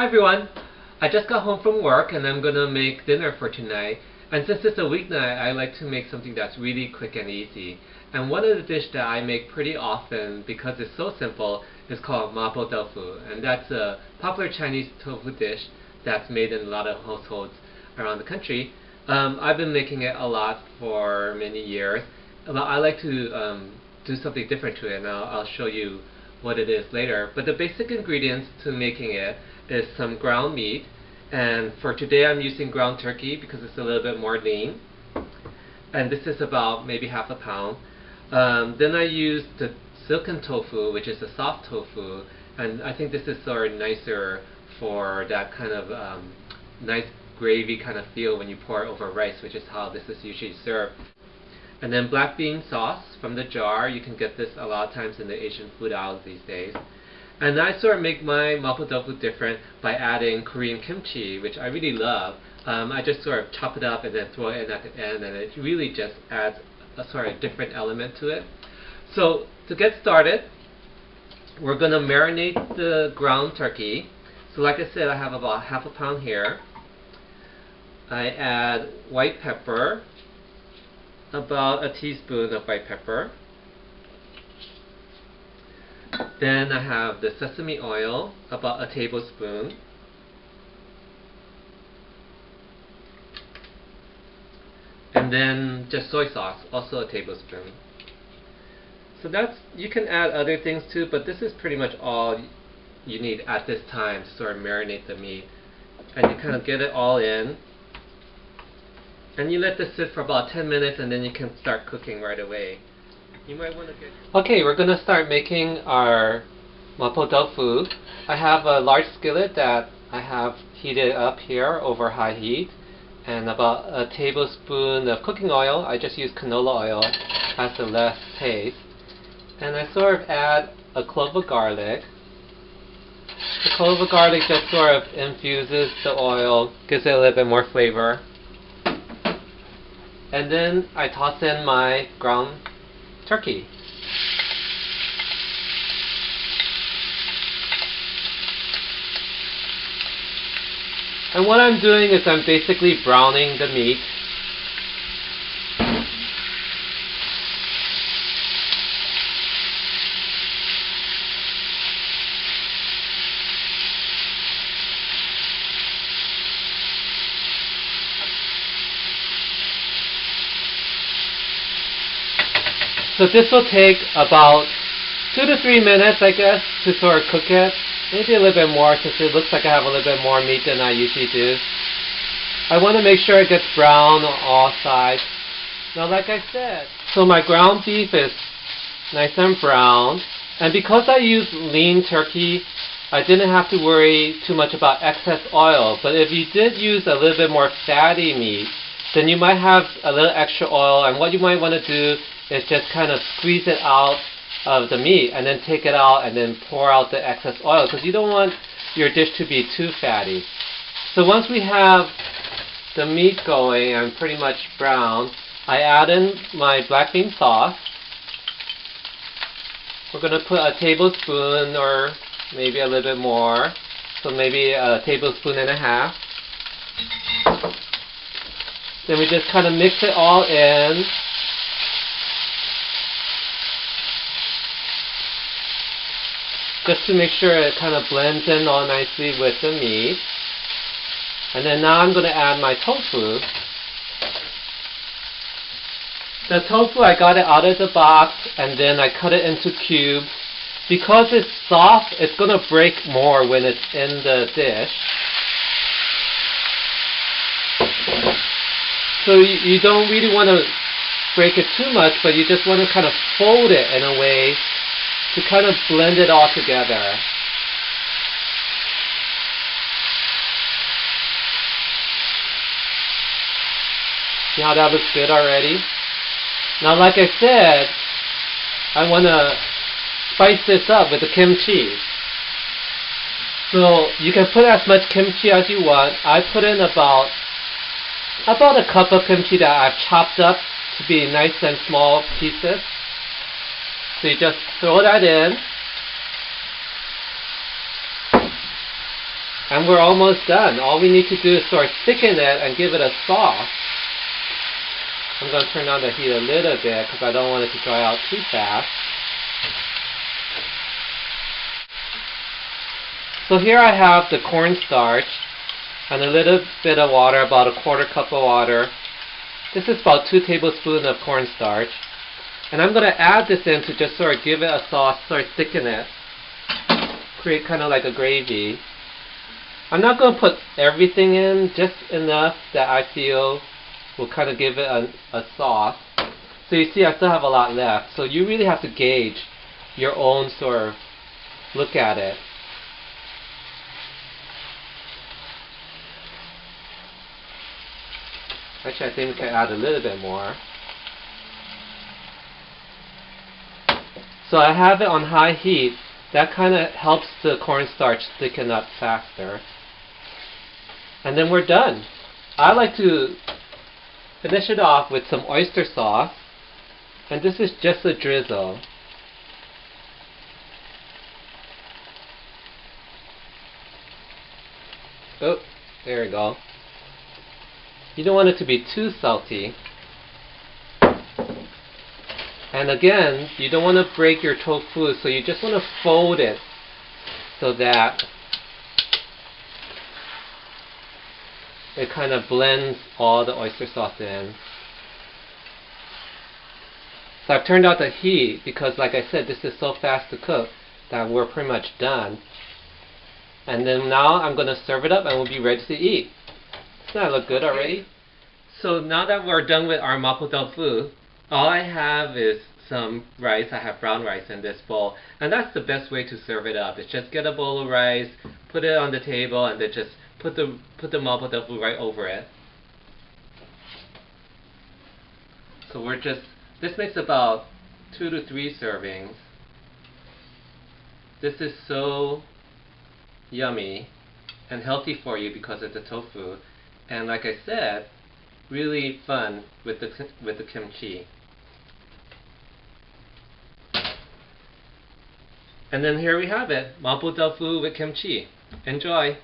Hi everyone! I just got home from work and I'm gonna make dinner for tonight. And since it's a weeknight, I like to make something that's really quick and easy. And one of the dishes that I make pretty often because it's so simple is called Mapo Tofu. And that's a popular Chinese tofu dish that's made in a lot of households around the country. I've been making it a lot for many years. I like to do something different to it, and I'll show you what it is later. But the basic ingredients to making it is some ground meat, and for today I'm using ground turkey because it's a little bit more lean, and this is about maybe half a pound. Then I use the silken tofu, which is a soft tofu, and I think this is sort of nicer for that kind of nice gravy kind of feel when you pour it over rice, which is how this is usually served. And then black bean sauce from the jar. You can get this a lot of times in the Asian food aisles these days. And I sort of make my Mapo Tofu different by adding Korean kimchi, which I really love. I just sort of chop it up and then throw it in at the end, and it really just adds a sort of different element to it. So to get started, we're going to marinate the ground turkey. So like I said, I have about half a pound here. I add white pepper, about a teaspoon of white pepper. Then I have the sesame oil, about a tablespoon. And then just soy sauce, also a tablespoon. So that's, you can add other things too, but this is pretty much all you need at this time to sort of marinate the meat. And you kind of get it all in. And you let this sit for about 10 minutes and then you can start cooking right away. You might want to get... Okay, we're going to start making our Mapo Tofu. I have a large skillet that I have heated up here over high heat, and about a tablespoon of cooking oil. I just use canola oil as the less taste. And I sort of add a clove of garlic. The clove of garlic just sort of infuses the oil, gives it a little bit more flavor. And then I toss in my ground turkey. And what I'm doing is I'm basically browning the meat. So this will take about 2 to 3 minutes, I guess, to sort of cook it. Maybe a little bit more, since it looks like I have a little bit more meat than I usually do. I want to make sure it gets brown on all sides. Now, like I said, so my ground beef is nice and brown. And because I use lean turkey, I didn't have to worry too much about excess oil. But if you did use a little bit more fatty meat, then you might have a little extra oil. And what you might want to do is just kind of squeeze it out of the meat and then take it out and then pour out the excess oil, because you don't want your dish to be too fatty. So once we have the meat going and pretty much brown, I add in my black bean sauce. We're going to put a tablespoon or maybe a little bit more, so maybe a tablespoon and a half. Then we just kind of mix it all in. Just to make sure it kind of blends in all nicely with the meat. And then now I'm going to add my tofu. The tofu, I got it out of the box and then I cut it into cubes. Because it's soft, it's going to break more when it's in the dish. So you don't really want to break it too much, but you just want to kind of fold it in a way to kind of blend it all together. See how that looks good already? Now, like I said, I want to spice this up with the kimchi. So you can put as much kimchi as you want. I put in about a cup of kimchi that I've chopped up to be nice and small pieces. So you just throw that in. And we're almost done. All we need to do is sort of thicken it and give it a sauce. I'm going to turn on the heat a little bit because I don't want it to dry out too fast. So here I have the cornstarch and a little bit of water, about a quarter cup of water. This is about 2 tablespoons of cornstarch. And I'm going to add this in to just sort of give it a sauce, sort of thicken it, create kind of like a gravy. I'm not going to put everything in, just enough that I feel will kind of give it a sauce. So you see I still have a lot left. So you really have to gauge your own sort of look at it. Actually, I think we can add a little bit more. So I have it on high heat. That kind of helps the cornstarch thicken up faster. And then we're done. I like to finish it off with some oyster sauce. And this is just a drizzle. Oh, there we go. You don't want it to be too salty. And again, you don't want to break your tofu, so you just want to fold it so that it kind of blends all the oyster sauce in. So I've turned out the heat because, like I said, this is so fast to cook that we're pretty much done. And then now I'm going to serve it up and we'll be ready to eat. Doesn't that look good already? So now that we're done with our Mapo tofu, all I have is some rice. I have brown rice in this bowl. And that's the best way to serve it up. Is just get a bowl of rice, put it on the table, and then just put the Mapo tofu right over it. So this makes about 2 to 3 servings. This is so yummy and healthy for you because of the tofu. And like I said, really fun with the kimchi. And then here we have it, Mapo tofu with kimchi. Enjoy!